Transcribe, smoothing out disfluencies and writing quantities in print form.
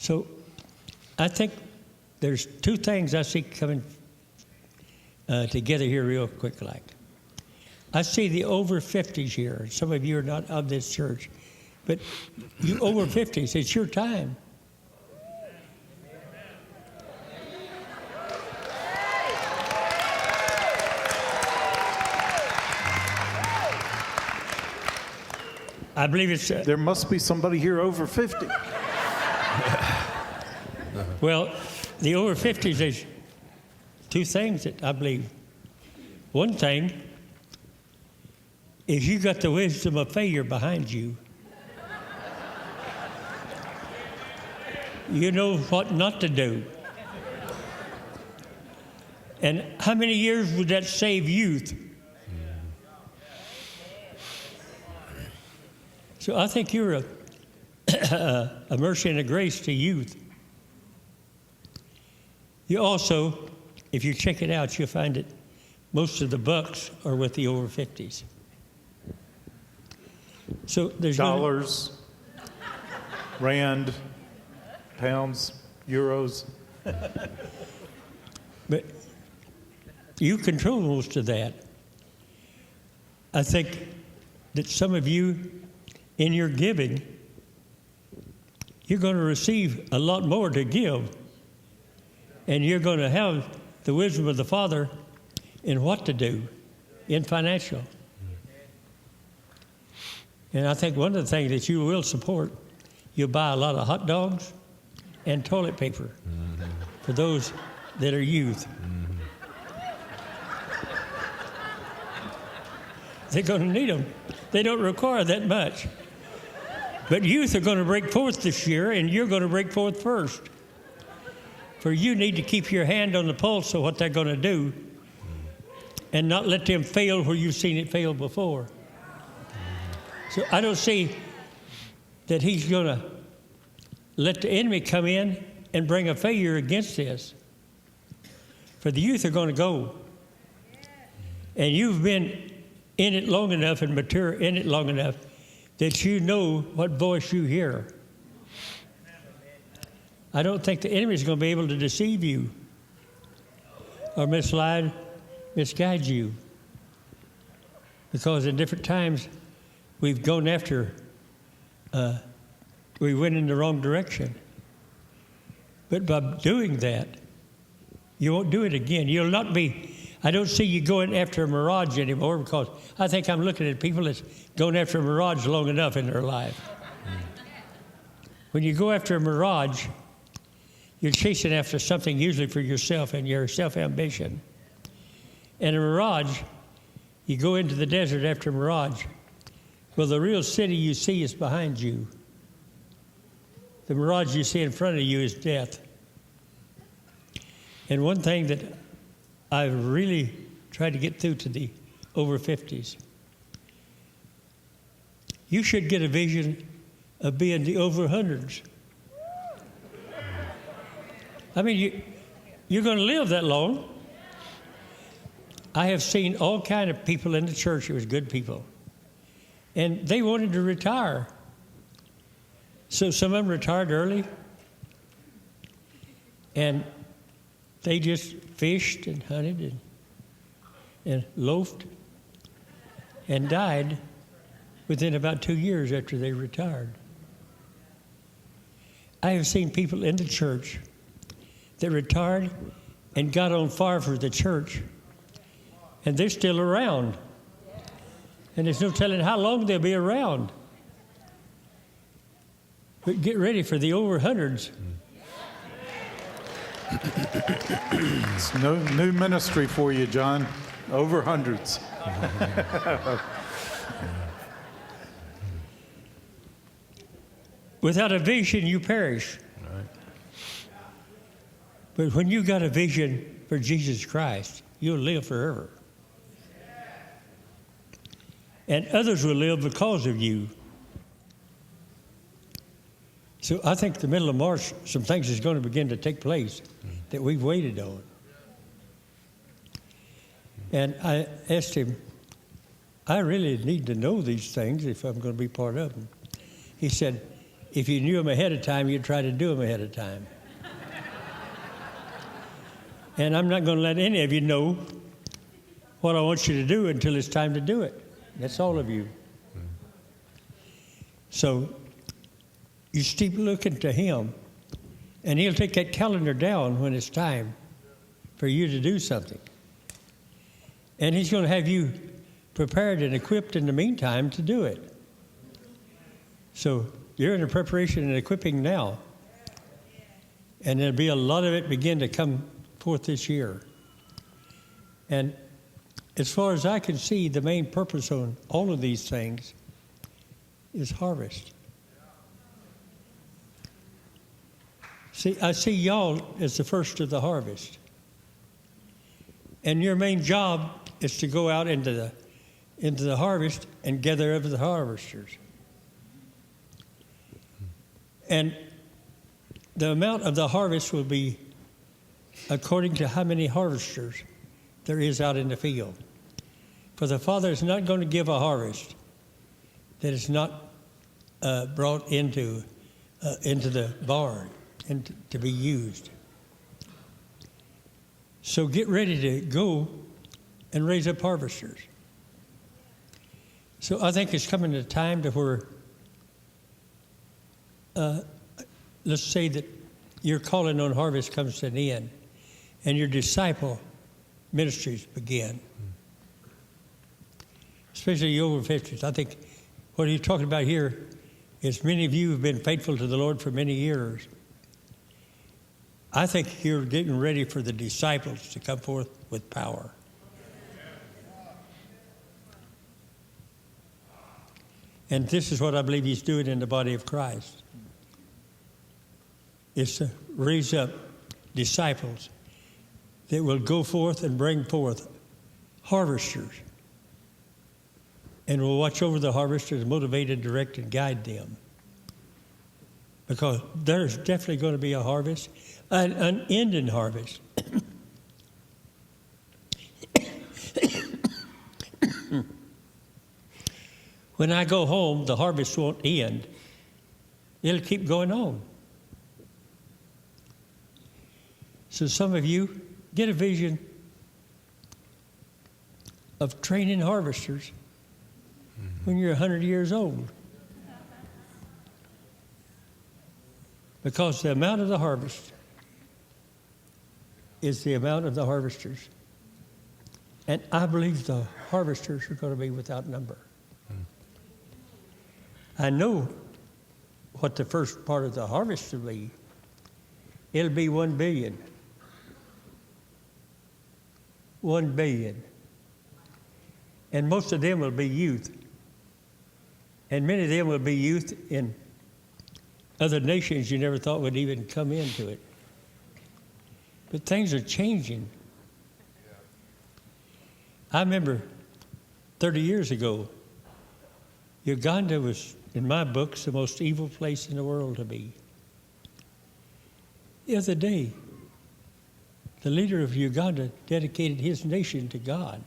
So I think there's two things I see coming together here real quick like. I see the over 50s here. Some of you are not of this church, but you over 50s, it's your time. I believe it's... there must be somebody here over 50. Well, the over 50s, there's two things that I believe. One thing is you got the wisdom of failure behind you. You know what not to do. And how many years would that save youth? So I think you're a mercy and a grace to youth. You also, if you check it out, you'll find that most of the bucks are with the over 50s. So there's dollars, rand, pounds, euros. But you control most of that. I think that some of you, in your giving, you're going to receive a lot more to give. And you're going to have the wisdom of the Father in what to do in financial. And I think one of the things that you will support, you'll buy a lot of hot dogs and toilet paper for those that are youth. They're going to need them. They don't require that much. But youth are going to break forth this year, and you're going to break forth first. For you need to keep your hand on the pulse of what they're going to do and not let them fail where you've seen it fail before. So I don't see that he's going to let the enemy come in and bring a failure against this. For the youth are going to go. And you've been in it long enough and mature in it long enough that you know what voice you hear. I don't think the enemy is going to be able to deceive you or misguide you. Because in different times, we've gone after, we went in the wrong direction. But by doing that, you won't do it again. You'll not be, I don't see you going after a mirage anymore, because I think I'm looking at people that's going after a mirage long enough in their life. When you go after a mirage, you're chasing after something usually for yourself and your self-ambition. And a mirage, you go into the desert after a mirage. Well, the real city you see is behind you. The mirage you see in front of you is death. And one thing that I've really tried to get through to the over 50s, you should get a vision of being the over 100s. I mean, you're going to live that long. I have seen all kind of people in the church. It was good people. And they wanted to retire. So some of them retired early. And they just fished and hunted and loafed and died within about 2 years after they retired. I have seen people in the church that retired and got on fire for the church, and they're still around. And there's no telling how long they'll be around. But get ready for the over 100s. It's no new ministry for you, John. Over 100s. Without a vision, you perish. Right. But when you got a vision for Jesus Christ, you'll live forever. And others will live because of you. So I think the middle of March, some things is going to begin to take place that we've waited on. And I asked him, I really need to know these things if I'm going to be part of them. He said, if you knew them ahead of time, you'd try to do them ahead of time. And I'm not going to let any of you know what I want you to do until it's time to do it. That's all of you. So you keep looking to him, and he'll take that calendar down when it's time for you to do something. And he's going to have you prepared and equipped in the meantime to do it. So you're in the preparation and equipping now. And there'll be a lot of it begin to come forth this year. And as far as I can see, the main purpose on all of these things is harvest. See, I see y'all as the first of the harvest. And your main job is to go out into the harvest and gather of the harvesters. And the amount of the harvest will be according to how many harvesters there is out in the field. For the Father is not going to give a harvest that is not brought into the barn and to be used. So get ready to go and raise up harvesters. So I think it's coming a time to where, let's say that your calling on harvest comes to an end and your disciple ministries begin. Especially you over 50s. I think what he's talking about here is many of you have been faithful to the Lord for many years. I think you're getting ready for the disciples to come forth with power. And this is what I believe he's doing in the body of Christ. Is to raise up disciples that will go forth and bring forth harvesters. And will watch over the harvesters, motivate and direct and guide them. Because there's definitely going to be a harvest, an ending harvest. When I go home, the harvest won't end. It'll keep going on. So some of you get a vision of training harvesters when you're 100 years old. Because the amount of the harvest is the amount of the harvesters. And I believe the harvesters are going to be without number. I know what the first part of the harvest will be. It'll be 1 billion. 1 billion. And most of them will be youth. And many of them will be youth in other nations you never thought would even come into it. But things are changing. I remember 30 years ago, Uganda was, in my books, the most evil place in the world to be. The other day, the leader of Uganda dedicated his nation to God.